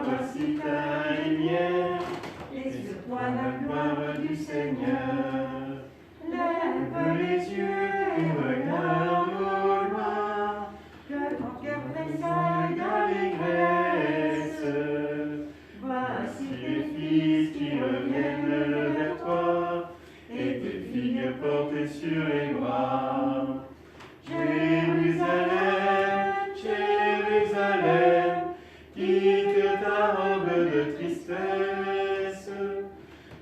aussi ta lumière, et sur toi la gloire du Seigneur. Lève les yeux et regarde au loin, que ton cœur tressaille d'allégresse. Voici tes fils qui reviennent vers toi, et tes filles portées sur les bras. Jérusalem, Jérusalem, quitte ta robe de tristesse.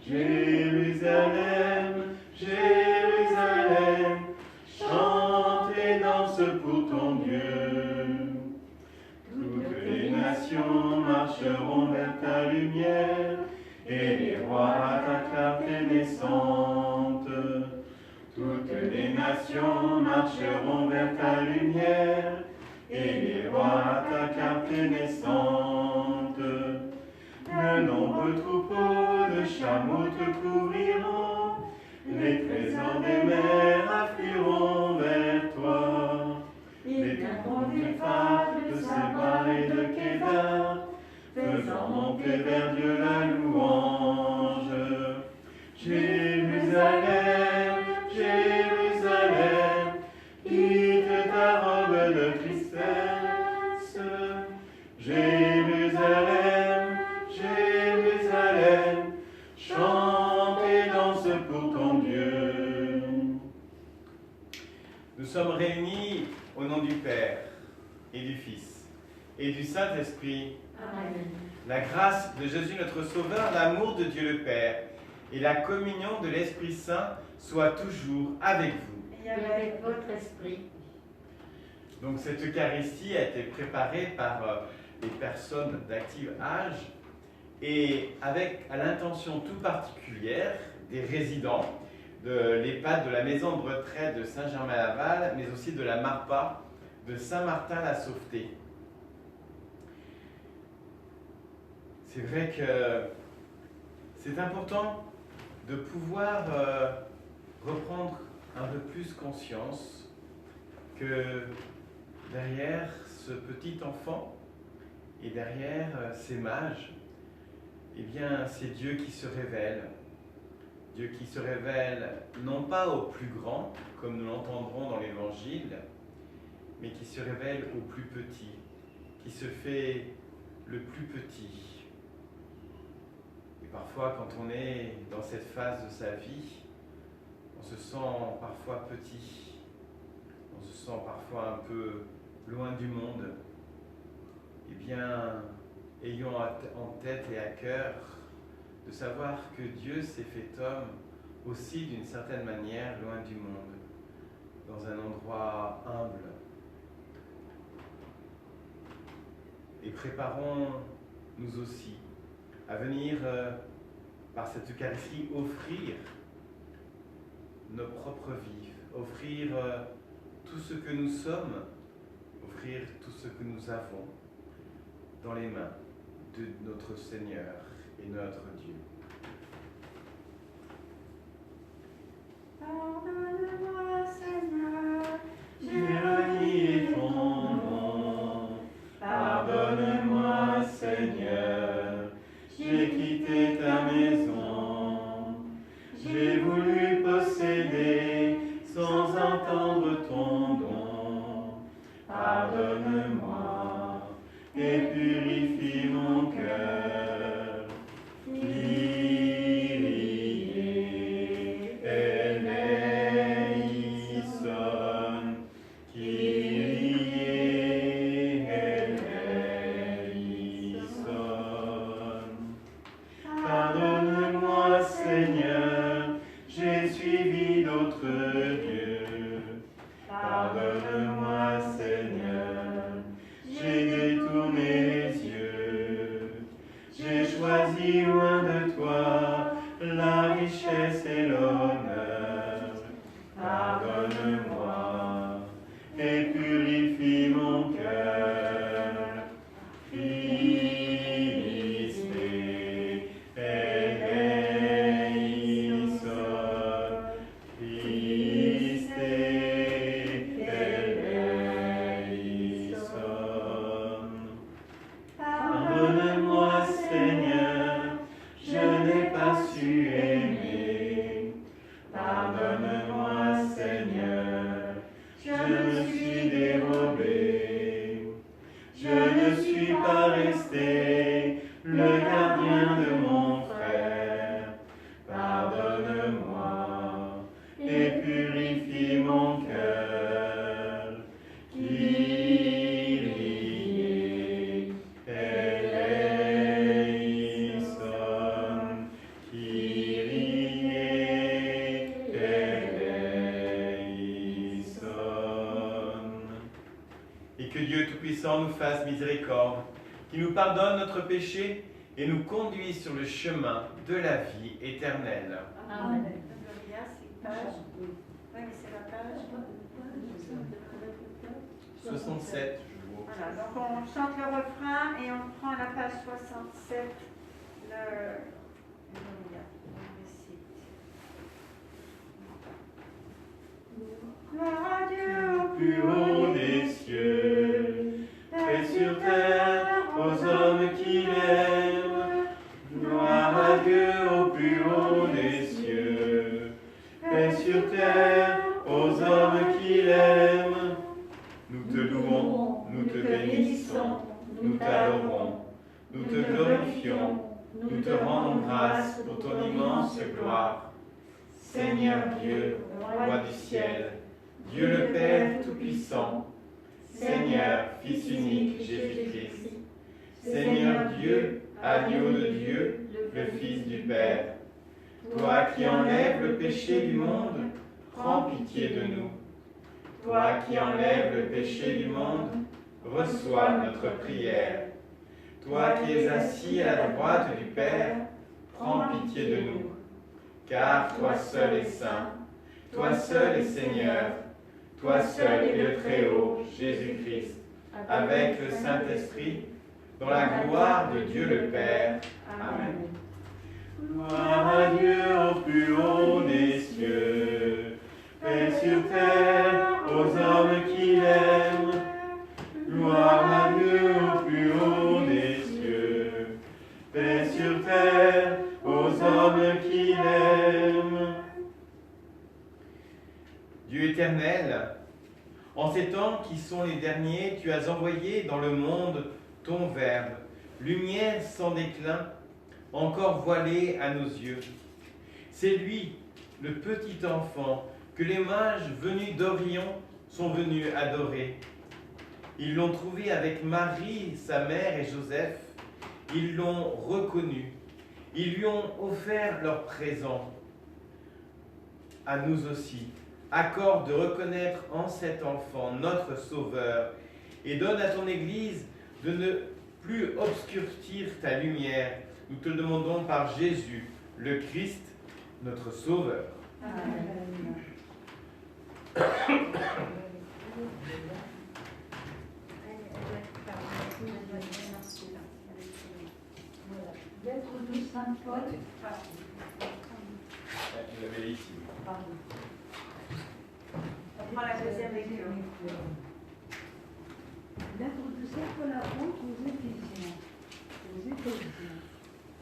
Jérusalem, Jérusalem, chante et danse pour ton Dieu. Toutes les nations marcheront vers ta lumière, et les rois à ta clarté naissante. Toutes les nations marcheront vers ta lumière, et les rois à ta clarté naissante. De nombreux troupeaux de chameaux te couvriront, les trésors des mers afflueront vers toi. Les cantons des phares de Saba et de Kédar, faisant monter vers Dieu la louange. Jérusalem, Jérusalem, quitte ta robe de tristesse. Jérusalem, Jérusalem, chante et danse pour ton Dieu. Nous sommes réunis au nom du Père et du Fils et du Saint-Esprit. Amen. La grâce de Jésus notre Sauveur, l'amour de Dieu le Père et la communion de l'Esprit Saint soient toujours avec vous. Et avec votre esprit. Donc cette Eucharistie a été préparée par les personnes d'actif âge et avec à l'intention tout particulière des résidents de l'EHPAD de la maison de retraite de Saint-Germain-Laval, mais aussi de la MARPA de Saint-Martin-la-Sauveté. C'est vrai que c'est important de pouvoir reprendre un peu plus conscience que derrière ce petit enfant et derrière ces mages, eh bien, c'est Dieu qui se révèle. Dieu qui se révèle non pas au plus grand, comme nous l'entendrons dans l'Évangile, mais qui se révèle au plus petit, qui se fait le plus petit. Et parfois, quand on est dans cette phase de sa vie, on se sent parfois petit, on se sent parfois un peu loin du monde. Eh bien, ayons en tête et à cœur de savoir que Dieu s'est fait homme aussi d'une certaine manière loin du monde, dans un endroit humble. Et préparons-nous aussi à venir par cette Eucharistie offrir nos propres vies, offrir tout ce que nous sommes, offrir tout ce que nous avons dans les mains de notre Seigneur et notre Dieu. Pardonne-moi, Seigneur, j'ai renié ton nom. Pardonne-moi, Seigneur, j'ai quitté ta maison. J'ai voulu posséder sans entendre ton don. Pardonne-moi et purifie mon cœur. Kyrie eleison, Kyrie eleison. Pardonne-moi, Seigneur, j'ai suivi d'autres dieux. Pardonne-moi, Seigneur, j'ai détourné les fasse miséricorde, qu'il nous pardonne notre péché et nous conduise sur le chemin de la vie éternelle. Amen. Gloria, c'est page. Oui, mais c'est la page. 67, je vous Voilà, donc on chante le refrain et on prend la page 67, le Gloria, on récite. Gloire à Dieu au Plus haut des cieux, paix sur terre aux hommes qui l'aiment. Gloire à Dieu au plus haut des cieux, paix sur terre aux hommes qui l'aiment. Nous te louons, nous te bénissons, nous t'adorons, nous te glorifions, nous te rendons grâce pour ton immense gloire. Seigneur Dieu, Roi du ciel, Dieu le Père Tout-Puissant, Seigneur, Fils unique Jésus-Christ, Seigneur Dieu, Agneau de Dieu, le Fils du Père, toi qui enlèves le péché du monde, prends pitié de nous. Toi qui enlèves le péché du monde, reçois notre prière. Toi qui es assis à la droite du Père, prends pitié de nous. Car toi seul es saint, toi seul es Seigneur, toi seul es le Très-Haut, Jésus-Christ, avec le Saint-Esprit, dans la gloire de Dieu le Père. Amen. Gloire à Dieu au plus haut des cieux, paix sur terre aux hommes qui l'aiment. Gloire à Dieu au plus haut des cieux, paix sur terre aux hommes qui l'aiment. Dieu éternel, en ces temps qui sont les derniers, tu as envoyé dans le monde ton Verbe, lumière sans déclin, encore voilée à nos yeux. C'est lui, le petit enfant, que les mages venus d'Orient sont venus adorer. Ils l'ont trouvé avec Marie, sa mère, et Joseph. Ils l'ont reconnu. Ils lui ont offert leur présent. À nous aussi, accorde de reconnaître en cet enfant notre Sauveur et donne à ton Église de ne plus obscurcir ta lumière. Nous te le demandons par Jésus, le Christ, notre Sauveur. Amen. Lettre de Saint Paul. Vous l'avez ici. On prend la deuxième lecture. Lettre de Saint Paul apôtre aux Éphésiens.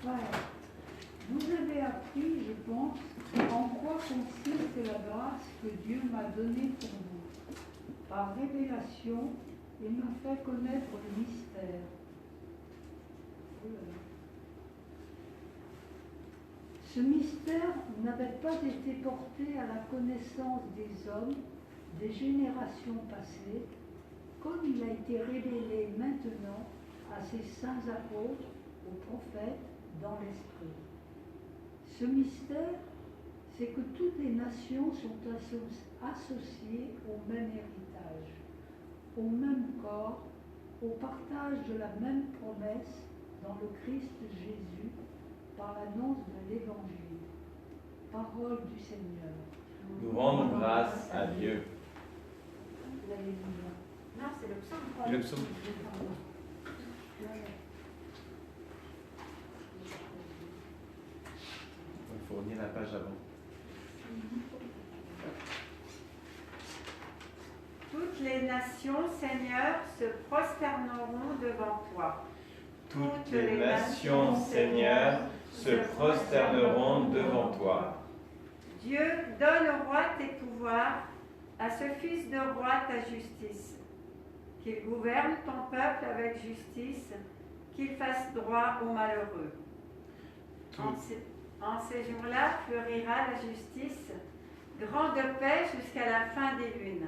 Frères, vous avez appris, je pense, en quoi consiste la grâce que Dieu m'a donnée pour vous. Par révélation, il m'a fait connaître le mystère. Ce mystère n'avait pas été porté à la connaissance des hommes des générations passées, comme il a été révélé maintenant à ses saints apôtres, aux prophètes, dans l'Esprit. Ce mystère, c'est que toutes les nations sont associées au même héritage, au même corps, au partage de la même promesse dans le Christ Jésus, par l'annonce de l'Évangile. Parole du Seigneur. Nous rendons grâce à Dieu. Non, c'est le psaume. Le psaume. Il faut revenir la page avant. Toutes les nations, Seigneur, se prosterneront devant toi. Toutes les nations, Seigneur, se prosterneront devant toi. Dieu, donne au roi tes pouvoirs, à ce fils de roi ta justice. Qu'il gouverne ton peuple avec justice, qu'il fasse droit aux malheureux. En ces jours-là fleurira la justice, grande paix jusqu'à la fin des lunes.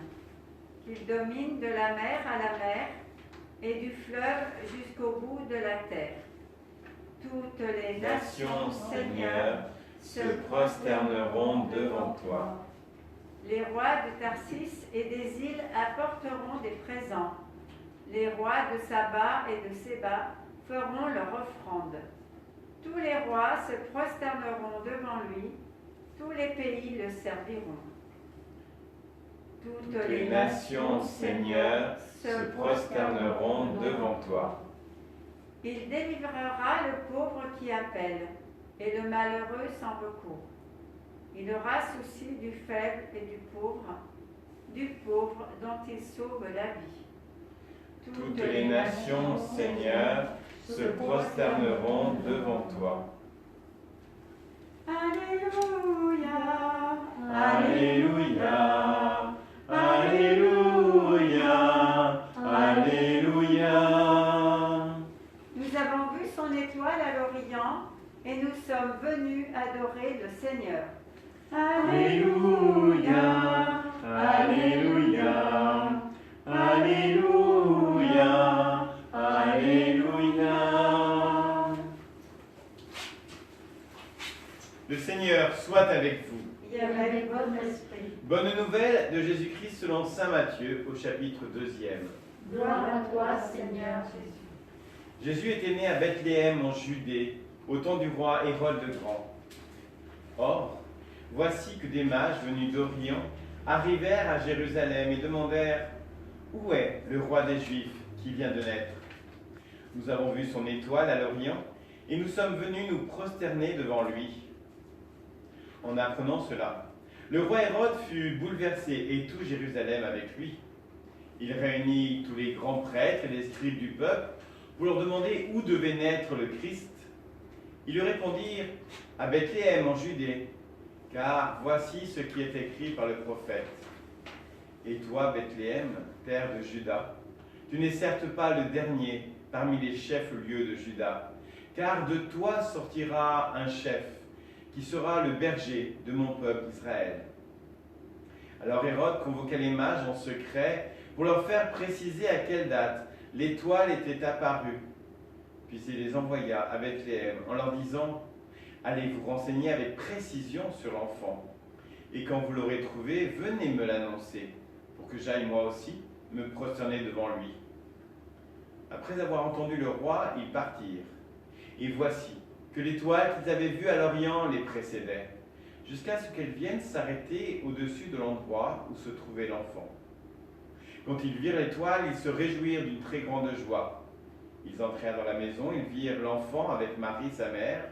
Qu'il domine de la mer à la mer et du fleuve jusqu'au bout de la terre. Toutes les nations, Seigneur, se prosterneront devant toi. Les rois de Tarsis et des îles apporteront des présents. Les rois de Saba et de Séba feront leur offrande. Tous les rois se prosterneront devant lui, tous les pays le serviront. Toutes les nations, Seigneur, se prosterneront devant toi. Il délivrera le pauvre qui appelle, et le malheureux sans recours. Il aura souci du faible et du pauvre dont il sauve la vie. Toutes les nations, Seigneur, se prosterneront devant toi. Alléluia, Alléluia, Alléluia, Alléluia. Nous avons vu son étoile à l'Orient et nous sommes venus adorer le Seigneur. Alléluia, Alléluia, Alléluia, Alléluia. Le Seigneur soit avec vous. Et avec votre esprit. Bonne nouvelle de Jésus-Christ selon saint Matthieu au chapitre 2. Gloire à toi, Seigneur Jésus. Jésus était né à Bethléem en Judée, au temps du roi Hérode le Grand. Or, voici que des mages venus d'Orient arrivèrent à Jérusalem et demandèrent « Où est le roi des Juifs qui vient de naître ? Nous avons vu son étoile à l'Orient et nous sommes venus nous prosterner devant lui. » En apprenant cela, le roi Hérode fut bouleversé et tout Jérusalem avec lui. Il réunit tous les grands prêtres et les scribes du peuple pour leur demander où devait naître le Christ. Ils lui répondirent « À Bethléem en Judée, car voici ce qui est écrit par le prophète. Et toi, Bethléem, terre de Juda, tu n'es certes pas le dernier parmi les chefs-lieux de Juda, car de toi sortira un chef qui sera le berger de mon peuple Israël. » Alors Hérode convoqua les mages en secret pour leur faire préciser à quelle date l'étoile était apparue. Puis il les envoya à Bethléem en leur disant « Allez vous renseigner avec précision sur l'enfant, et quand vous l'aurez trouvé, venez me l'annoncer, pour que j'aille moi aussi me prosterner devant lui. » Après avoir entendu le roi, ils partirent. Et voici que l'étoile qu'ils avaient vue à l'Orient les précédait, jusqu'à ce qu'elle vienne s'arrêter au-dessus de l'endroit où se trouvait l'enfant. Quand ils virent l'étoile, ils se réjouirent d'une très grande joie. Ils entrèrent dans la maison, ils virent l'enfant avec Marie, sa mère,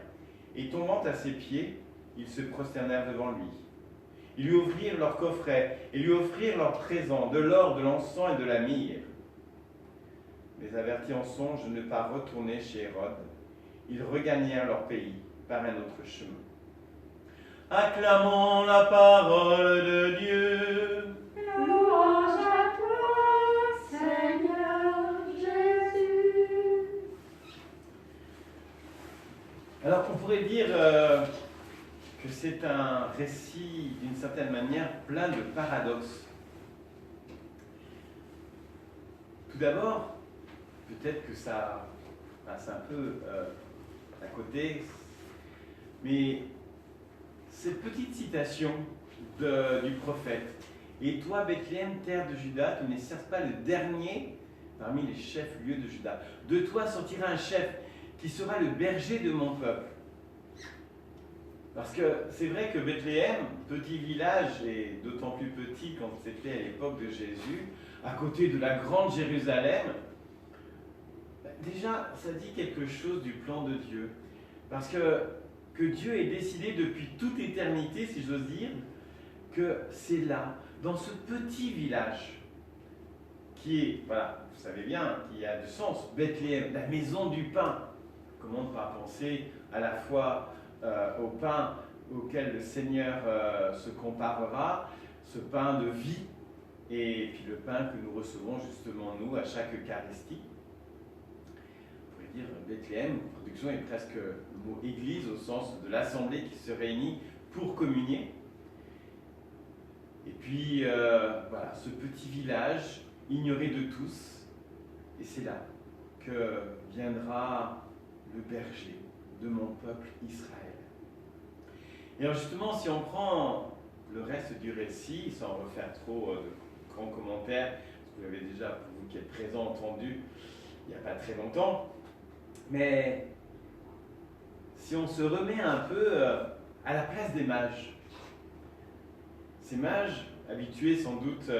et tombant à ses pieds, ils se prosternèrent devant lui. Ils lui ouvrirent leur coffret et lui offrirent leurs présents, de l'or, de l'encens et de la myrrhe. Mais avertis en songe de ne pas retourner chez Hérode, ils regagnèrent leur pays par un autre chemin. Acclamons la parole de Dieu. Louange à toi, Seigneur Jésus. Alors on pourrait dire que c'est un récit d'une certaine manière plein de paradoxes. Tout d'abord, peut-être que ça passe un peu à côté, mais cette petite citation du prophète « Et toi, Bethléem, terre de Juda, tu n'es certes pas le dernier parmi les chefs-lieux de Juda. De toi sortira un chef qui sera le berger de mon peuple. » Parce que c'est vrai que Bethléem, petit village, et d'autant plus petit quand c'était à l'époque de Jésus, à côté de la grande Jérusalem, déjà, ça dit quelque chose du plan de Dieu. Parce que Dieu ait décidé depuis toute éternité, si j'ose dire, que c'est là, dans ce petit village, qui est, voilà, vous savez bien, qui a du sens, Bethléem, la maison du pain. Comment ne pas penser à la fois au pain auquel le Seigneur se comparera, ce pain de vie, et puis le pain que nous recevons justement nous à chaque Eucharistie. On pourrait dire Bethléem, traduction est presque le mot église au sens de l'assemblée qui se réunit pour communier. Et puis voilà, ce petit village ignoré de tous, et c'est là que viendra le berger de mon peuple Israël. Et alors justement, si on prend le reste du récit, sans refaire trop de grands commentaires, parce que vous l'avez déjà vous qui êtes présents, entendu il n'y a pas très longtemps. Mais si on se remet un peu à la place des mages, ces mages, habitués sans doute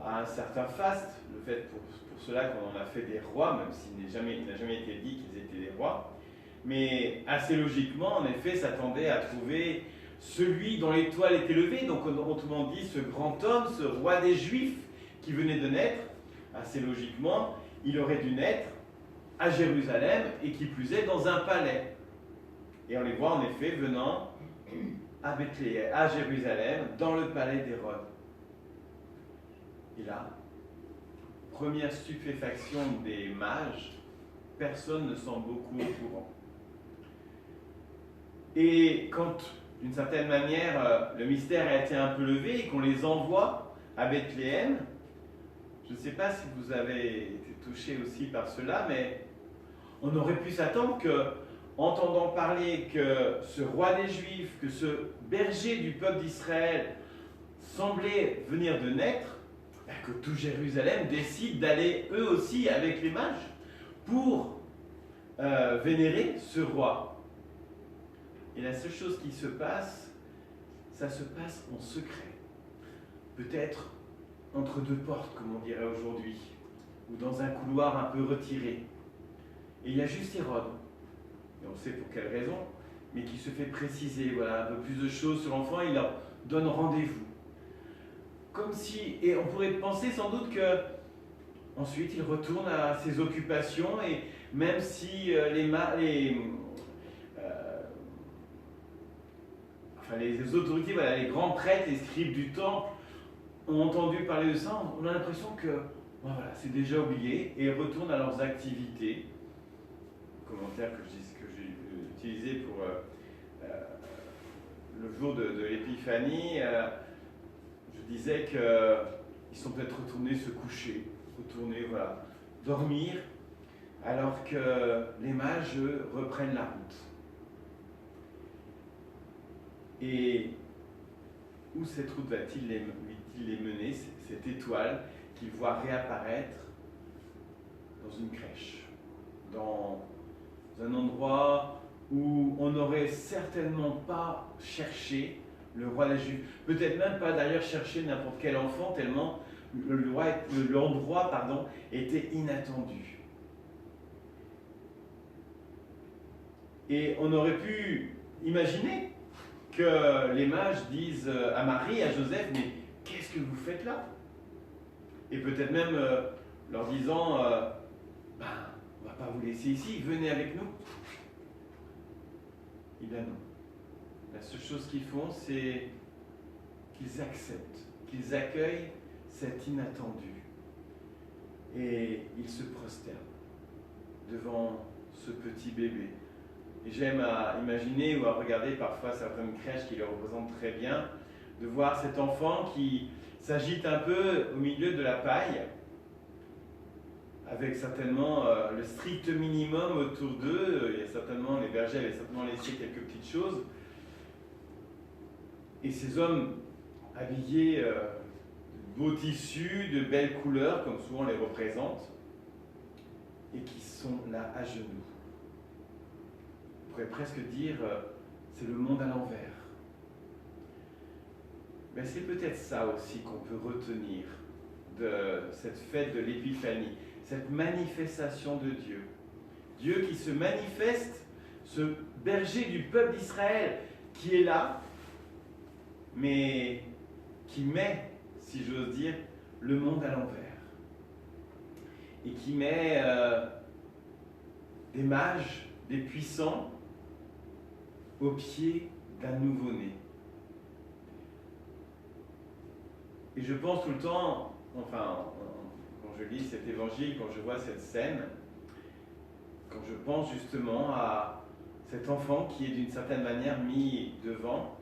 à un certain faste, le fait pour cela qu'on en a fait des rois, même s'il n'a jamais été dit qu'ils étaient des rois, mais assez logiquement, en effet, s'attendaient à trouver celui dont l'étoile était levée, donc autrement dit, ce grand homme, ce roi des Juifs qui venait de naître, assez logiquement, il aurait dû naître à Jérusalem et qui plus est dans un palais. Et on les voit en effet venant à Bethléem, à Jérusalem, dans le palais d'Hérode. Et là, première stupéfaction des mages, personne ne semble beaucoup au courant. Et quand, d'une certaine manière, le mystère a été un peu levé et qu'on les envoie à Bethléem, je ne sais pas si vous avez été touché aussi par cela, mais on aurait pu s'attendre que, entendant parler que ce roi des Juifs, que ce berger du peuple d'Israël semblait venir de naître, que tout Jérusalem décide d'aller eux aussi avec les mages pour vénérer ce roi. Et la seule chose qui se passe, ça se passe en secret. Peut-être entre deux portes, comme on dirait aujourd'hui, ou dans un couloir un peu retiré. Et il y a juste Hérode, et on sait pour quelle raison, mais qui se fait préciser, voilà, un peu plus de choses sur l'enfant, il leur donne rendez-vous. Comme si, et on pourrait penser sans doute que ensuite il retourne à ses occupations, et même si les autorités, voilà, les grands prêtres, les scribes du temple, ont entendu parler de ça, on a l'impression que voilà, c'est déjà oublié, et ils retournent à leurs activités. Commentaire que j'ai utilisé pour le jour de l'épiphanie, je disais qu'ils sont peut-être retournés se coucher, retournés dormir, alors que les mages reprennent la route. Et où cette route va-t-il les mener, cette étoile qu'ils voient réapparaître dans une crèche, dans un endroit où on n'aurait certainement pas cherché le roi des Juifs, peut-être même pas d'ailleurs chercher n'importe quel enfant, tellement l'endroit était inattendu. Et on aurait pu imaginer que les mages disent à Marie, à Joseph, mais qu'est-ce que vous faites là? Et peut-être même leur disant, on ne va pas vous laisser ici, venez avec nous. Eh bien non. La seule chose qu'ils font, c'est qu'ils acceptent, qu'ils accueillent cet inattendu. Et ils se prosternent devant ce petit bébé. Et j'aime à imaginer ou à regarder parfois certaines crèches qui le représentent très bien, de voir cet enfant qui s'agite un peu au milieu de la paille, avec certainement le strict minimum autour d'eux. Il y a certainement, les bergers avaient certainement laissé quelques petites choses. Et ces hommes habillés de beaux tissus, de belles couleurs, comme souvent on les représente, et qui sont là à genoux. On pourrait presque dire, c'est le monde à l'envers. Mais c'est peut-être ça aussi qu'on peut retenir de cette fête de l'Épiphanie, cette manifestation de Dieu. Dieu qui se manifeste, ce berger du peuple d'Israël qui est là, mais qui met, si j'ose dire, le monde à l'envers. Et qui met des mages, des puissants, au pied d'un nouveau-né. Et je pense tout le temps, quand je lis cet évangile, quand je vois cette scène, quand je pense justement à cet enfant qui est d'une certaine manière mis devant,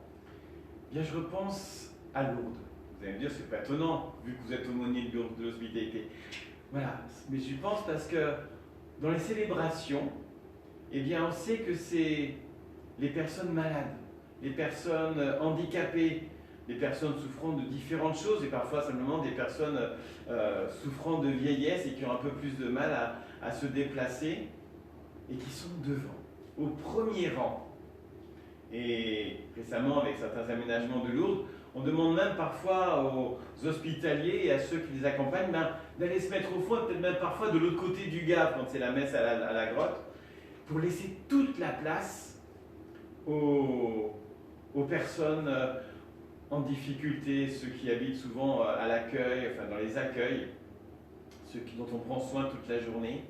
bien je repense à Lourdes. Vous allez me dire, c'est pas étonnant, vu que vous êtes aumônier de l'hospitalité. Voilà, mais j'y pense parce que dans les célébrations, eh bien on sait que c'est les personnes malades, les personnes handicapées, des personnes souffrant de différentes choses et parfois simplement des personnes souffrant de vieillesse et qui ont un peu plus de mal à se déplacer et qui sont devant, au premier rang. Et récemment, avec certains aménagements de Lourdes, on demande même parfois aux hospitaliers et à ceux qui les accompagnent d'aller se mettre au fond, peut-être même parfois de l'autre côté du gap quand c'est la messe à la grotte, pour laisser toute la place aux personnes en difficulté, ceux qui habitent souvent à l'accueil, enfin dans les accueils, ceux dont on prend soin toute la journée.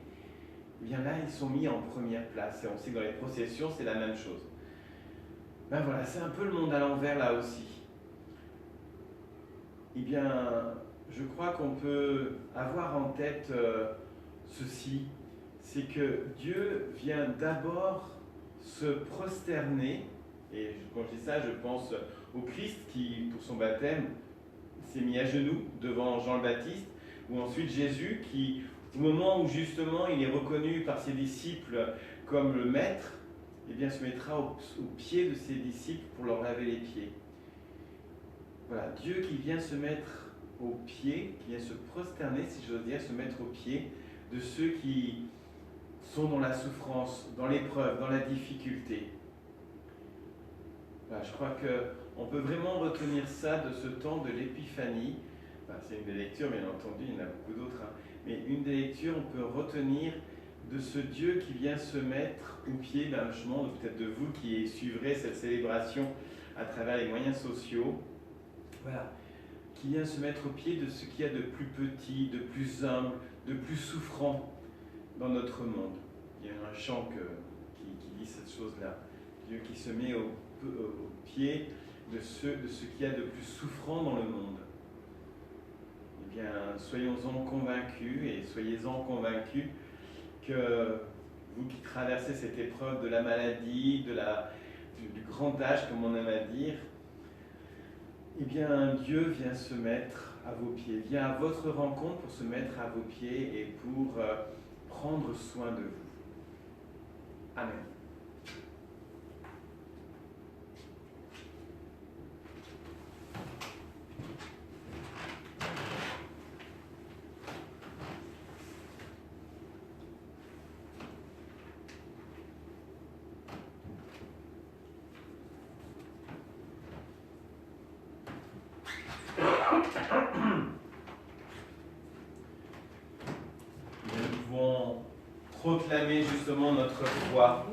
Eh bien là, ils sont mis en première place. Et on sait que dans les processions, c'est la même chose. Ben voilà, c'est un peu le monde à l'envers là aussi. Eh bien, je crois qu'on peut avoir en tête ceci, c'est que Dieu vient d'abord se prosterner, et quand je dis ça, je pense au Christ qui, pour son baptême, s'est mis à genoux devant Jean le Baptiste, ou ensuite Jésus qui, au moment où justement il est reconnu par ses disciples comme le Maître, eh bien se mettra au pied de ses disciples pour leur laver les pieds. Voilà, Dieu qui vient se mettre au pied, qui vient se prosterner, si j'ose dire, se mettre au pied de ceux qui sont dans la souffrance, dans l'épreuve, dans la difficulté. Voilà, je crois qu'on peut vraiment retenir ça de ce temps de l'épiphanie. Enfin, c'est une des lectures, bien entendu, il y en a beaucoup d'autres, hein. Mais une des lectures, on peut retenir de ce Dieu qui vient se mettre au pied d'un chemin, peut-être de vous qui suivrez cette célébration à travers les moyens sociaux. Voilà, qui vient se mettre au pied de ce qu'il y a de plus petit, de plus humble, de plus souffrant dans notre monde. Il y a un chant qui dit cette chose-là. Dieu qui se met au pied de ce qu'il y a de plus souffrant dans le monde. Eh bien, soyons-en convaincus et soyez-en convaincus que vous qui traversez cette épreuve de la maladie, du grand âge, comme on aime à dire, eh bien, Dieu vient se mettre à vos pieds, vient à votre rencontre pour se mettre à vos pieds et pour prendre soin de vous. Amen. Nous pouvons proclamer justement notre foi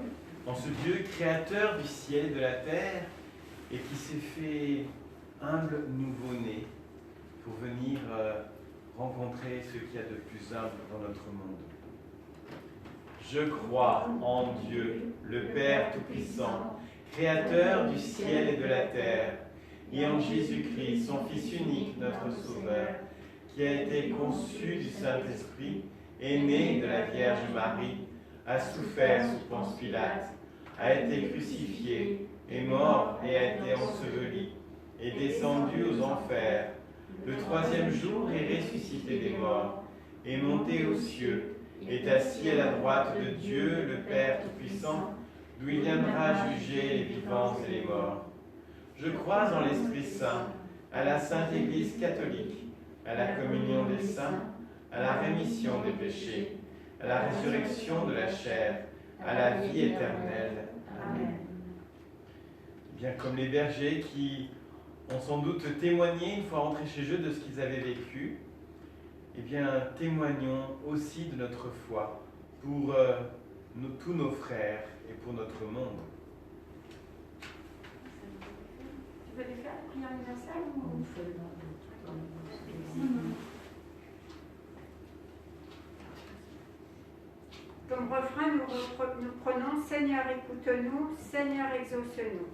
en ce Dieu créateur du ciel et de la terre et qui s'est fait humble nouveau-né pour venir rencontrer ce qu'il y a de plus humble dans notre monde. Je crois en Dieu, le Père Tout-Puissant, créateur du ciel et de la terre, et en Jésus-Christ, son Fils unique, notre Sauveur, qui a été conçu du Saint-Esprit, est né de la Vierge Marie, a souffert sous Ponce Pilate, a été crucifié, est mort et a été enseveli, est descendu aux enfers. Le troisième jour est ressuscité des morts, est monté aux cieux, est assis à la droite de Dieu, le Père Tout-Puissant, d'où il viendra juger les vivants et les morts. Je crois en l'Esprit Saint, à la Sainte Église catholique, à la communion des saints, à la rémission des péchés, à la résurrection de la chair, à la vie éternelle. Amen. Bien comme les bergers qui ont sans doute témoigné une fois rentrés chez eux de ce qu'ils avaient vécu, eh bien témoignons aussi de notre foi pour tous nos frères et pour notre monde. Tu veux les faire, la prière universelle ou... On fait Comme refrain, nous prenons Seigneur, écoute-nous, Seigneur, exauce-nous.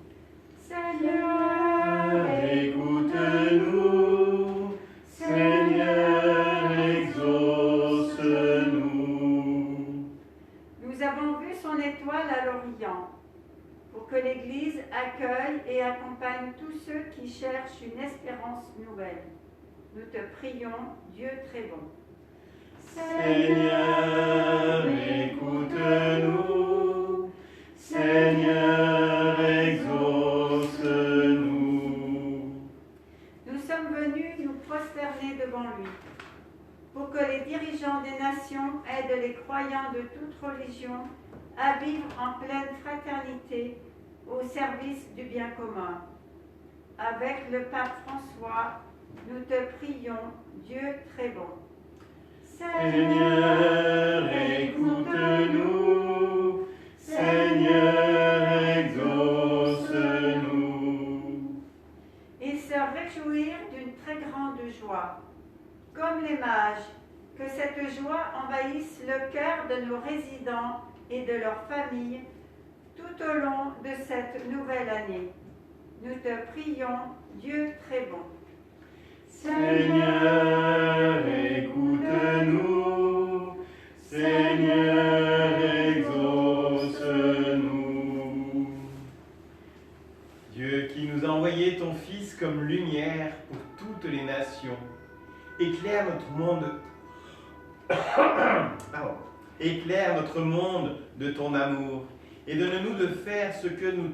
Seigneur, écoute-nous, Seigneur, exauce-nous. Nous avons vu son étoile à l'Orient, pour que l'Église accueille et accompagne tous ceux qui cherchent une espérance nouvelle. Nous te prions, Dieu très bon. Seigneur, écoute-nous, Seigneur, exauce-nous. religion à vivre en pleine fraternité au service du bien commun. Avec le pape François, nous te prions, Dieu très bon. Seigneur, écoute-nous. Seigneur, exauce-nous. Et se réjouir d'une très grande joie. Comme les mages, que cette joie envahisse le cœur de nos résidents et de leurs familles tout au long de cette nouvelle année. Nous te prions, Dieu très bon. Seigneur, écoute-nous. Seigneur, exauce-nous. Dieu qui nous a envoyé ton Fils comme lumière pour toutes les nations, éclaire notre monde. Pardon. Éclaire notre monde de ton amour et donne-nous de faire ce que nous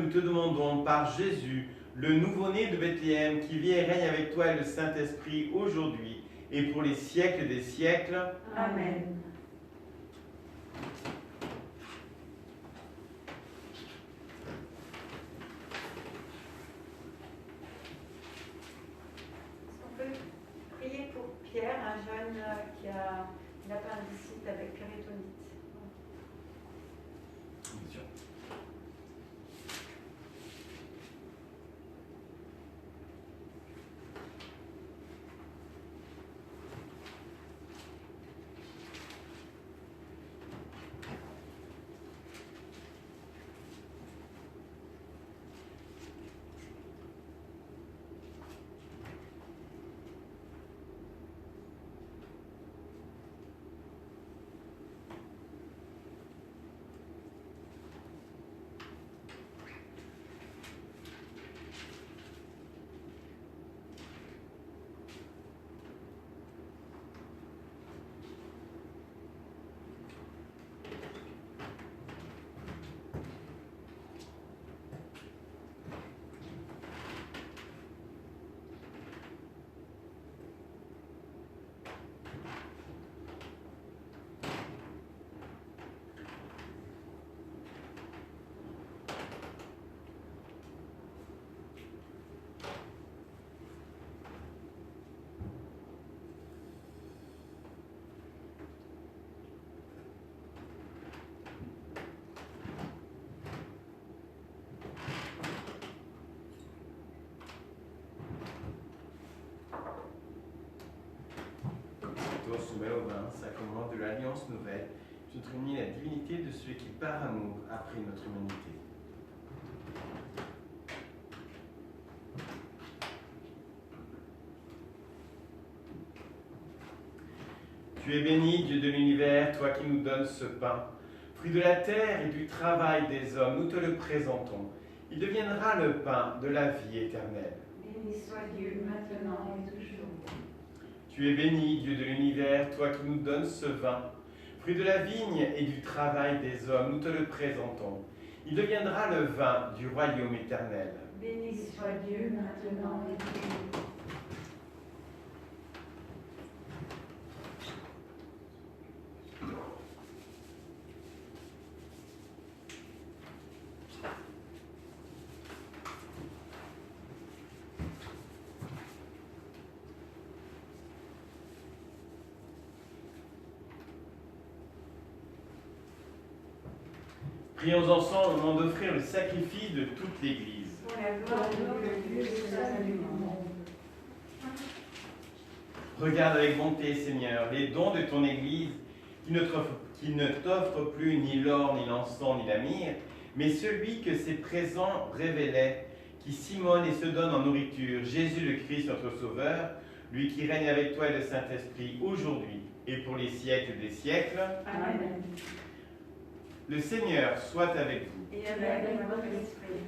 te demandons par Jésus, le nouveau-né de Bethléem, qui vit et règne avec toi et le Saint-Esprit aujourd'hui et pour les siècles des siècles. Amen. On peut prier pour Pierre, un jeune qui a une appendicite avec péritonite. Bien sûr. Toi, soumet au vin, sacrement de l'Alliance nouvelle, tu te réunis la divinité de celui qui, par amour, a pris notre humanité. Tu es béni, Dieu de l'univers, toi qui nous donnes ce pain, fruit de la terre et du travail des hommes, nous te le présentons. Il deviendra le pain de la vie éternelle. Béni soit Dieu maintenant et toujours. Tu es béni, Dieu de l'univers, toi qui nous donnes ce vin, fruit de la vigne et du travail des hommes, nous te le présentons. Il deviendra le vin du royaume éternel. Béni soit Dieu maintenant et toujours. Prions ensemble au moment d'offrir le sacrifice de toute l'Église. Pour la gloire de Dieu et le salut du monde. Regarde avec bonté, Seigneur, les dons de ton Église qui ne t'offre plus ni l'or, ni l'encens, ni la myrrhe, mais celui que ses présents révélaient, qui s'immole et se donne en nourriture, Jésus le Christ, notre Sauveur, lui qui règne avec toi et le Saint-Esprit aujourd'hui et pour les siècles des siècles. Amen. Le Seigneur soit avec vous. Et avec votre esprit.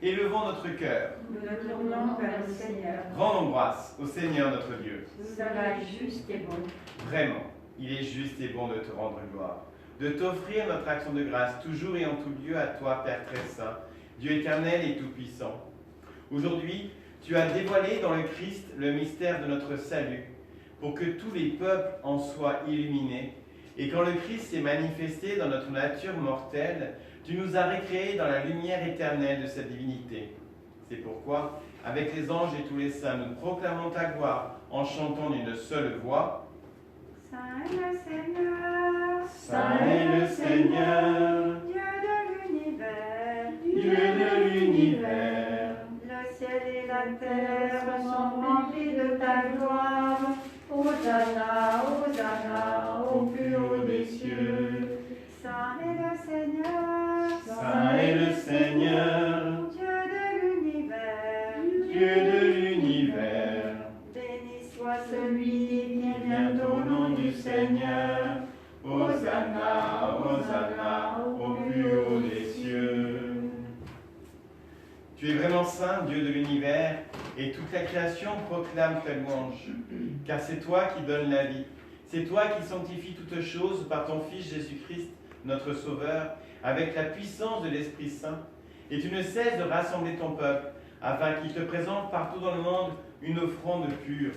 Élevons notre cœur. Nous nous tournons vers le Seigneur. Rendons grâce au Seigneur notre Dieu. Cela est juste et bon. Vraiment, il est juste et bon de te rendre gloire, de t'offrir notre action de grâce toujours et en tout lieu à toi, Père très saint, Dieu éternel et tout-puissant. Aujourd'hui, tu as dévoilé dans le Christ le mystère de notre salut, pour que tous les peuples en soient illuminés Et quand le Christ s'est manifesté dans notre nature mortelle, tu nous as récréés dans la lumière éternelle de sa divinité. C'est pourquoi, avec les anges et tous les saints, nous proclamons ta gloire en chantant d'une seule voix. Saint est le Seigneur, Saint est le Seigneur, Dieu de l'univers. Dieu de l'univers. Le ciel et la terre sont remplis de ta gloire. Hosanna, Hosanna, au plus haut des cieux. Saint est le Seigneur, Saint est le Seigneur, Dieu de l'univers. Dieu de l'univers. Béni soit celui qui Viens vient au nom du Seigneur. Hosanna, Hosanna, au plus haut des cieux. Tu es vraiment saint, Dieu de l'univers, et toute la création proclame ta louange. Car c'est toi qui donnes la vie. C'est toi qui sanctifies toutes choses par ton Fils Jésus-Christ, notre Sauveur, avec la puissance de l'Esprit Saint. Et tu ne cesses de rassembler ton peuple, afin qu'il te présente partout dans le monde une offrande pure.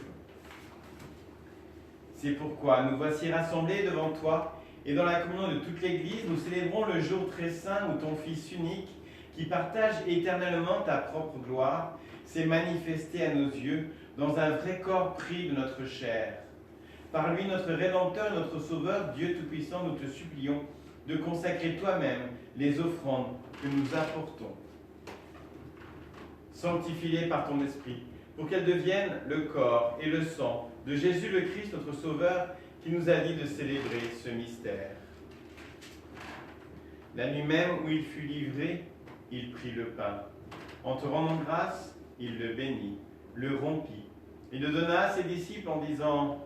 C'est pourquoi nous voici rassemblés devant toi, et dans la communion de toute l'Église, nous célébrons le jour très saint où ton Fils unique, qui partage éternellement ta propre gloire, s'est manifesté à nos yeux dans un vrai corps pris de notre chair. Par lui, notre Rédempteur, notre Sauveur, Dieu Tout-Puissant, nous te supplions de consacrer toi-même les offrandes que nous apportons. Sanctifie-les par ton Esprit, pour qu'elles deviennent le corps et le sang de Jésus le Christ, notre Sauveur, qui nous a dit de célébrer ce mystère. La nuit même où il fut livré, il prit le pain. En te rendant grâce, il le bénit, le rompit, et le donna à ses disciples en disant :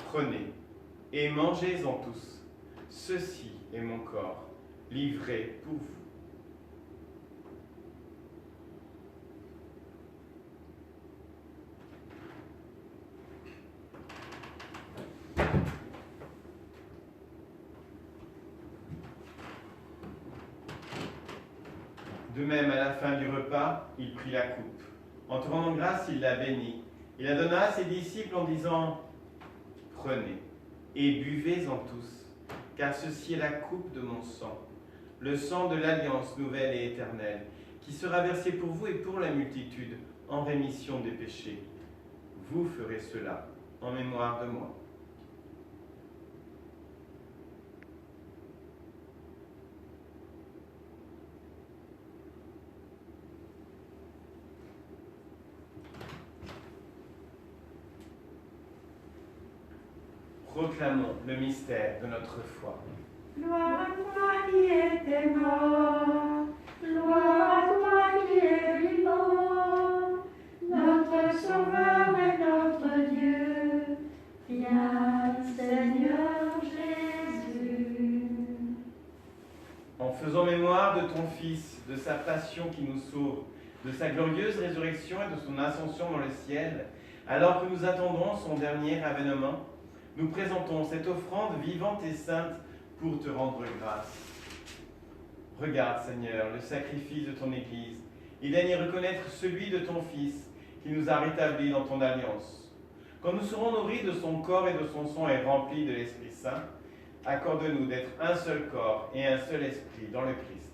Prenez et mangez-en tous. Ceci est mon corps, livré pour vous. De même, à la fin du repas, il prit la coupe. En te rendant grâce, il la bénit. Il la donna à ses disciples en disant : Prenez et buvez-en tous, car ceci est la coupe de mon sang, le sang de l'alliance nouvelle et éternelle, qui sera versé pour vous et pour la multitude en rémission des péchés. Vous ferez cela en mémoire de moi. Proclamons le mystère de notre foi. Gloire à toi qui étais mort, gloire à toi qui es vivant, notre Sauveur et notre Dieu. Viens, Seigneur Jésus. En faisant mémoire de ton Fils, de sa passion qui nous sauve, de sa glorieuse résurrection et de son ascension dans le ciel, alors que nous attendons son dernier avènement, nous présentons cette offrande vivante et sainte pour te rendre grâce. Regarde, Seigneur, le sacrifice de ton Église, et daigne y reconnaître celui de ton Fils, qui nous a rétablis dans ton alliance. Quand nous serons nourris de son corps et de son sang et remplis de l'Esprit Saint, accorde-nous d'être un seul corps et un seul esprit dans le Christ.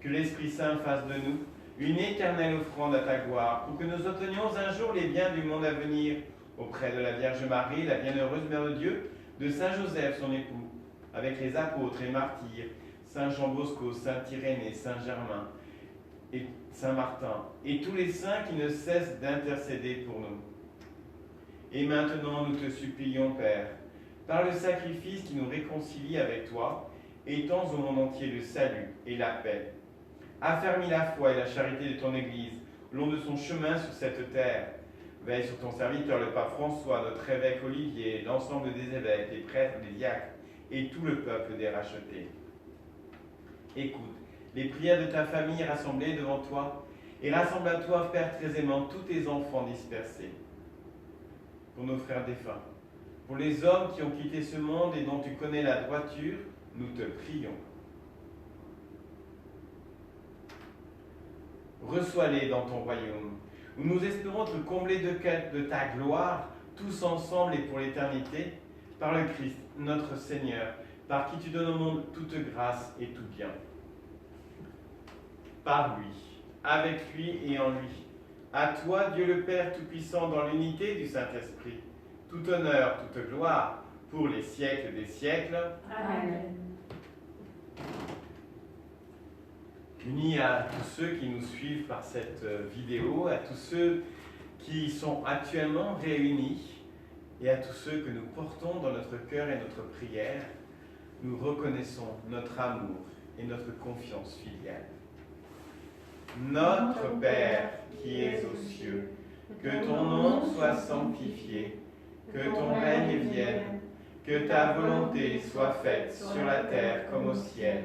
Que l'Esprit Saint fasse de nous une éternelle offrande à ta gloire, pour que nous obtenions un jour les biens du monde à venir, auprès de la Vierge Marie, la bienheureuse Mère de Dieu, de Saint Joseph, son époux, avec les apôtres et martyrs, Saint Jean Bosco, Saint Irénée, Saint Germain et Saint Martin, et tous les saints qui ne cessent d'intercéder pour nous. Et maintenant, nous te supplions, Père, par le sacrifice qui nous réconcilie avec toi, étends au monde entier le salut et la paix. Affermis la foi et la charité de ton Église, au long de son chemin sur cette terre. Veille sur ton serviteur, le pape François, notre évêque Olivier, l'ensemble des évêques, les prêtres, les diacres, et tout le peuple des rachetés. Écoute les prières de ta famille rassemblées devant toi, et rassemble à toi, Père très aimant, tous tes enfants dispersés. Pour nos frères défunts, pour les hommes qui ont quitté ce monde et dont tu connais la droiture, nous te prions. Reçois-les dans ton royaume, où nous espérons être comblés de ta gloire, tous ensemble et pour l'éternité, par le Christ, notre Seigneur, par qui tu donnes au monde toute grâce et tout bien. Par lui, avec lui et en lui. À toi, Dieu le Père Tout-Puissant, dans l'unité du Saint-Esprit, tout honneur, toute gloire, pour les siècles des siècles. Amen. Unis à tous ceux qui nous suivent par cette vidéo, à tous ceux qui sont actuellement réunis et à tous ceux que nous portons dans notre cœur et notre prière, nous reconnaissons notre amour et notre confiance filiale. Notre Père qui es aux cieux, que ton nom soit sanctifié, que ton règne vienne, que ta volonté soit faite sur la terre comme au ciel.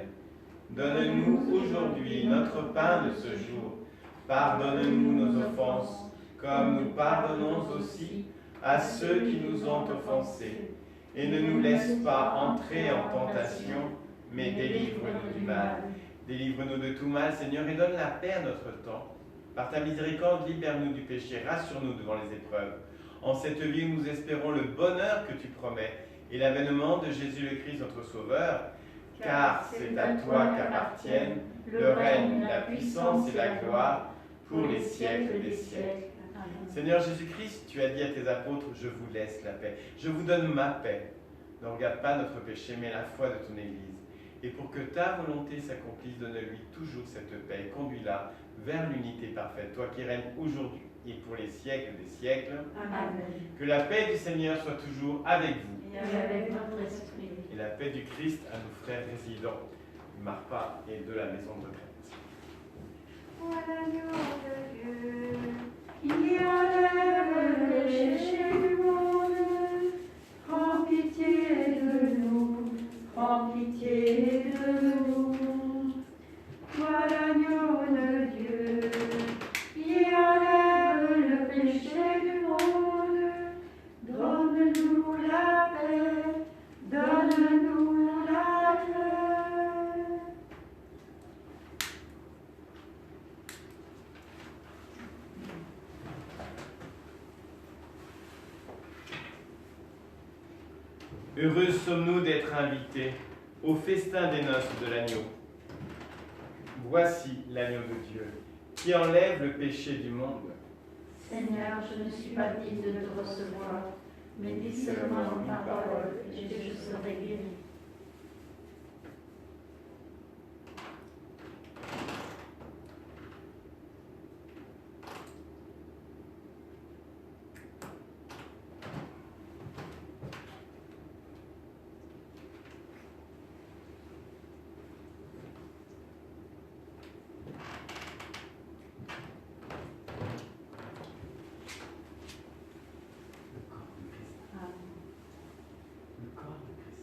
Donne-nous aujourd'hui notre pain de ce jour. Pardonne-nous nos offenses, comme nous pardonnons aussi à ceux qui nous ont offensés. Et ne nous laisse pas entrer en tentation, mais délivre-nous du mal. Délivre-nous de tout mal, Seigneur, et donne la paix à notre temps. Par ta miséricorde, libère-nous du péché, rassure-nous devant les épreuves. En cette vie, nous espérons le bonheur que tu promets et l'avènement de Jésus le Christ, notre Sauveur, car c'est à toi qu'appartiennent le règne, la puissance et la gloire pour les siècles des siècles. Seigneur Jésus-Christ, tu as dit à tes apôtres, je vous laisse la paix, je vous donne ma paix. Ne regarde pas notre péché, mais la foi de ton Église. Et pour que ta volonté s'accomplisse, donne-lui toujours cette paix, conduis-la vers l'unité parfaite, toi qui règnes aujourd'hui et pour les siècles des siècles. Amen. Que la paix du Seigneur soit toujours avec vous. Et avec votre esprit. Et la paix du Christ à nos frères résidents du Marpa et de la maison de retraite. Voilà l'agneau de Dieu. Il enlève le péché du monde. Prends pitié de nous. Prends pitié de nous. Toi l'agneau de Dieu. Il enlève le péché du monde. Donne-nous la paix. Donne-nous la paix. Heureux sommes-nous d'être invités au festin des noces de l'agneau. Voici l'agneau de Dieu qui enlève le péché du monde. Seigneur, je ne suis pas digne de te recevoir, mais dis seulement une parole et je serai guéri. Le corps du Christ. Le corps du Christ.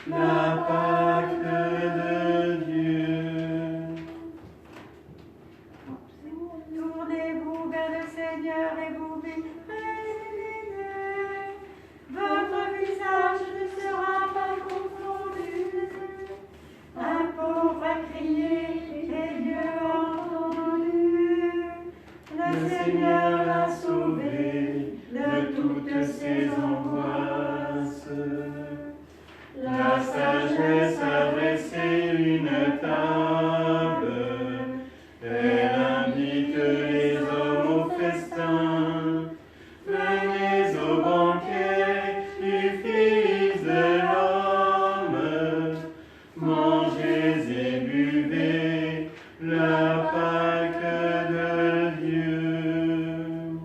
la Pâque de Dieu. Tournez-vous vers le Seigneur et vous vivrez. Votre visage ne sera pas confondu. Un pauvre a crié et Dieu a entendu. Le Seigneur l'a sauvé de toutes ses angoisses. La sagesse a dressé une table. Elle invite les hommes au festin. Venez au banquet du Fils de l'homme. Mangez et buvez la Pâque de Dieu.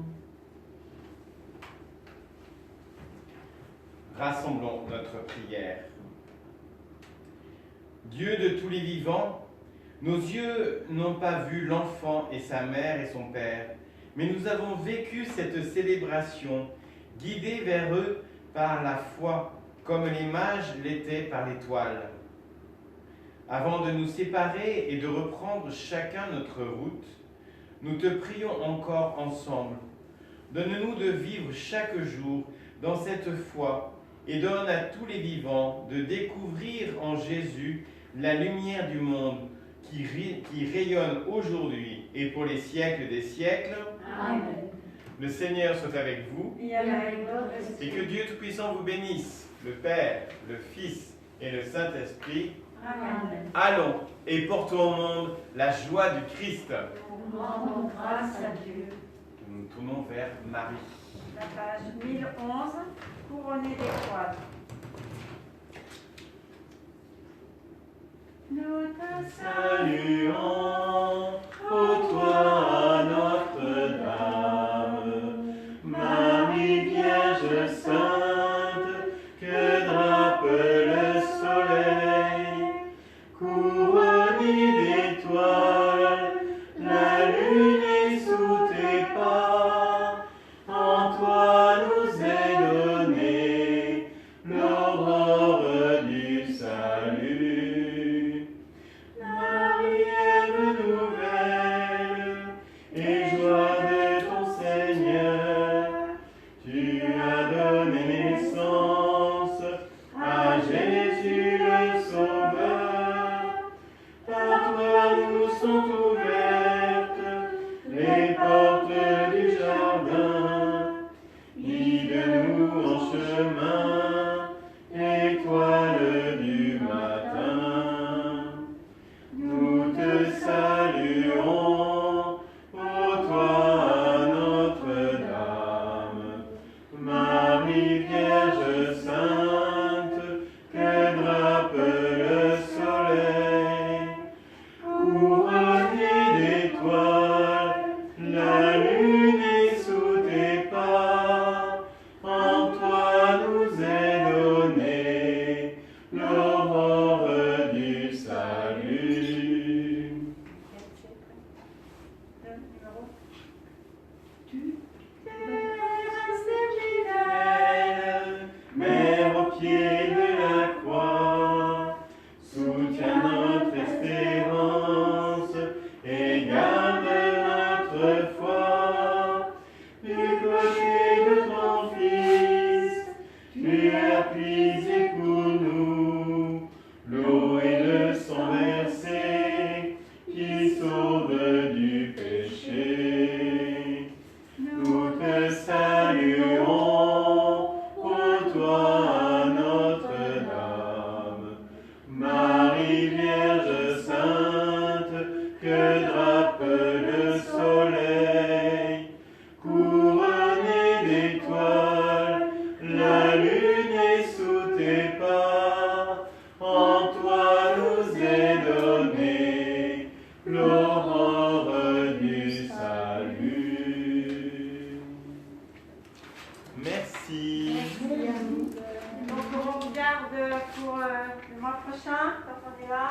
Rassemblons notre prière. Dieu de tous les vivants, nos yeux n'ont pas vu l'enfant et sa mère et son père, mais nous avons vécu cette célébration, guidés vers eux par la foi, comme les mages l'étaient par l'étoile. Avant de nous séparer et de reprendre chacun notre route, nous te prions encore ensemble. Donne-nous de vivre chaque jour dans cette foi et donne à tous les vivants de découvrir en Jésus la lumière du monde qui rayonne aujourd'hui et pour les siècles des siècles. Amen. Le Seigneur soit avec vous Et avec votre et esprit. que Dieu Tout-Puissant vous bénisse, le Père, le Fils et le Saint-Esprit. Amen. Allons et portons au monde la joie du Christ. Nous rendons grâce à Dieu. Nous nous tournons vers Marie. La page 1011, couronnée d'étoiles. Nous te Saluons, ô toi Notre-Dame, Marie Vierge Sainte, que drape le soleil, couronnée d'étoiles, la lune est sous tes pas, en toi nous est donnée l'aurore du salut. Marie, Ève nouvelle, et joie de ton Seigneur, tu as donné naissance à Jésus le Sauveur. À toi nous sont ouvertes les portes du jardin. Guide-nous en chemin, étoile du matin. Nous te saluons, ô toi Notre-Dame, Marie Vierge Sainte, que drape le soleil, couronnée d'étoiles, la lune est sous tes pas, en toi nous est donnée l'aurore du salut. Mère au pied de la croix, soutiens notre espérance et garde notre foi. Du côté de ton Fils, tu as puisé pour nous l'eau et le sang versé qui sauve du péché. Nous te saluons, ô toi Notre-Dame, Marie Vierge Sainte, que drape le soleil, couronnée d'étoiles, la lune est sous tes pas, en toi nous est donnée l'aurore du salut. Merci. Merci à vous. Donc on regarde pour le mois prochain, quand on est là.